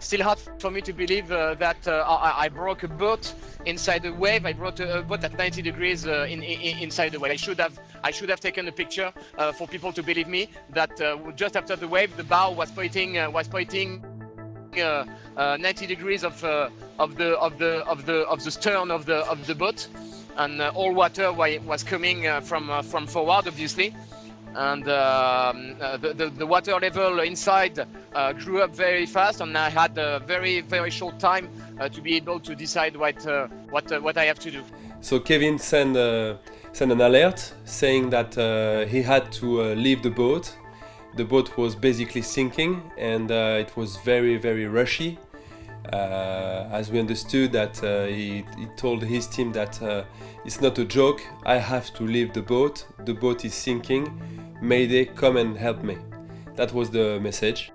still hard for me to believe that I broke a boat inside the wave. I brought a boat at 90 degrees inside the wave. I should have taken a picture for people to believe me that just after the wave, the bow was pointing 90 degrees of the stern of the boat, and all water was coming from forward, obviously. And the water level inside grew up very fast, and I had a very, very short time to be able to decide what I have to do. So Kevin sent an alert saying that he had to leave the boat. The boat was basically sinking, and it was very, very rushy. As we understood that he told his team that it's not a joke, I have to leave the boat is sinking, Mayday, come and help me. That was the message.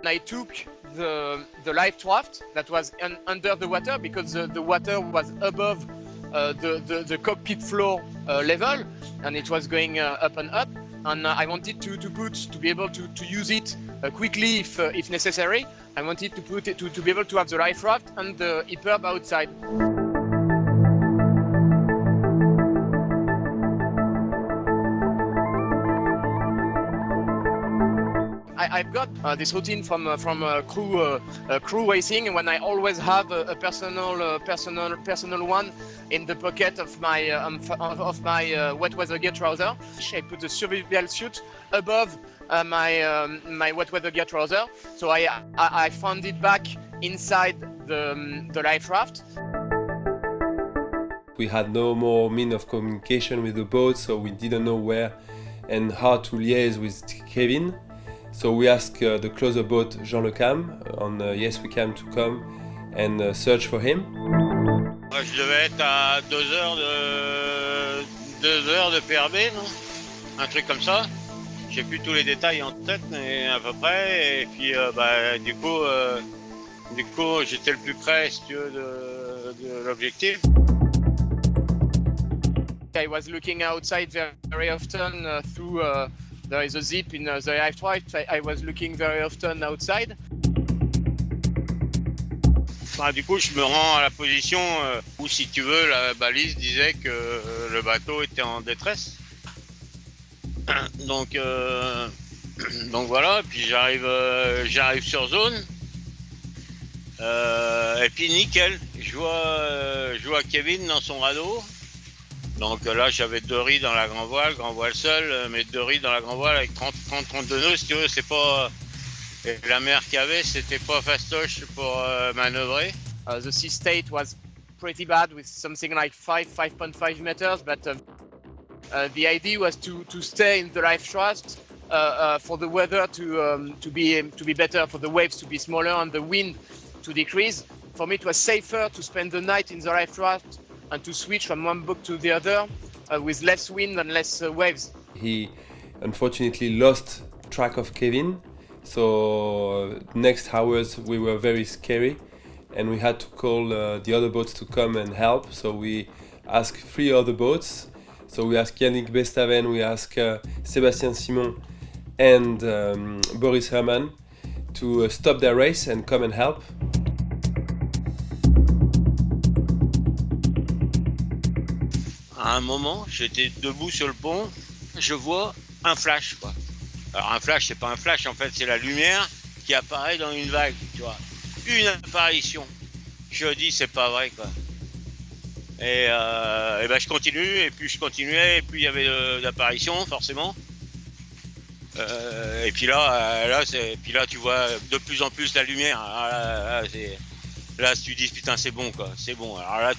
I took the life raft that was under the water, because the water was above the cockpit floor level, and it was going up and up, and I wanted to be able to use it quickly if necessary. I wanted to be able to have the life raft and the EPIRB outside. I've got this routine from crew racing, when I always have a personal one in the pocket of my wet weather gear trouser. I put the survival suit above my wet weather gear trouser, so I found it back inside the life raft. We had no more means of communication with the boat, so we didn't know where and how to liaise with Kevin. So we asked the closer boat, Jean Le Cam, on Yes We Cam, to come and search for him. Je devais être à 2 heures de PRB, non? Un truc comme ça. J'ai plus tous les détails en tête, mais à peu près. Et puis du coup, j'étais le plus près, si tu veux, de l'objectif. I was looking outside very often through. There is a zip in the life raft. I was looking very often outside. Du coup, je me rends à la position où, si tu veux, la balise disait que le bateau était en détresse. Donc voilà, puis j'arrive sur zone. Et puis nickel, je vois Kevin dans son radeau. Donc là, j'avais 2 riz dans la grand voile seul, mais 2 riz dans la grand voile avec 30-32 nœuds, si tu veux, c'est pas... Et la mer qu'il y avait, c'était pas fastoche pour manœuvrer. The sea state was pretty bad, with something like 5.5 meters, but the idea was to stay in the life raft for the weather to be better, for the waves to be smaller and the wind to decrease. For me, it was safer to spend the night in the life raft and to switch from one boat to the other with less wind and less waves. He unfortunately lost track of Kevin, so next hours we were very scary, and we had to call the other boats to come and help. So we asked 3 other boats. So we asked Yannick Bestaven, we asked Sébastien Simon and Boris Herman to stop their race and come and help. À un moment, j'étais debout sur le pont, je vois un flash, quoi. Alors un flash, c'est pas un flash, en fait, c'est la lumière qui apparaît dans une vague, tu vois. Une apparition. Je dis, c'est pas vrai, quoi. Et ben je continue, et puis je continuais, et puis il y avait l'apparition, forcément. Et puis là, tu vois de plus en plus la lumière. Là, tu dis, putain, c'est bon, quoi, c'est bon. Alors là,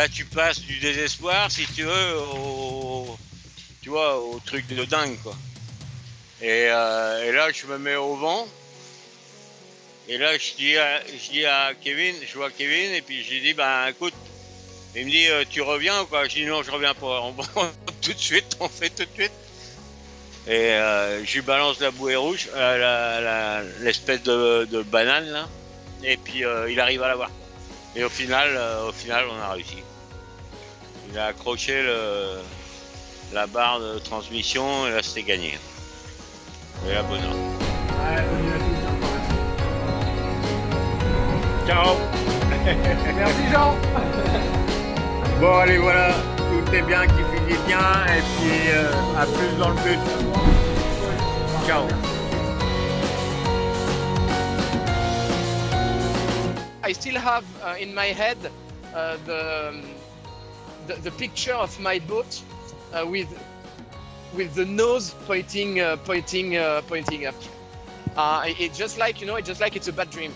tu passes du désespoir, si tu veux, au truc de dingue, quoi. Et là, je me mets au vent. Et là, je dis à Kevin, je vois Kevin, et puis je lui dis, ben écoute, il me dit, tu reviens ou quoi? Je dis, non, je reviens pas. On tout de suite, on fait tout de suite. Et je lui balance la bouée rouge, l'espèce de banane, là. Et puis, il arrive à l'avoir. Et au final, on a réussi. Il a accroché la barre de transmission, et là, c'était gagné. Et la bonne heure. Ciao. Merci Jean. Bon, allez, voilà. Tout est bien, qui finit bien. Et puis, à plus dans le but. Ciao. I still have in my head the picture of my boat with the nose pointing up. It's just like it's a bad dream.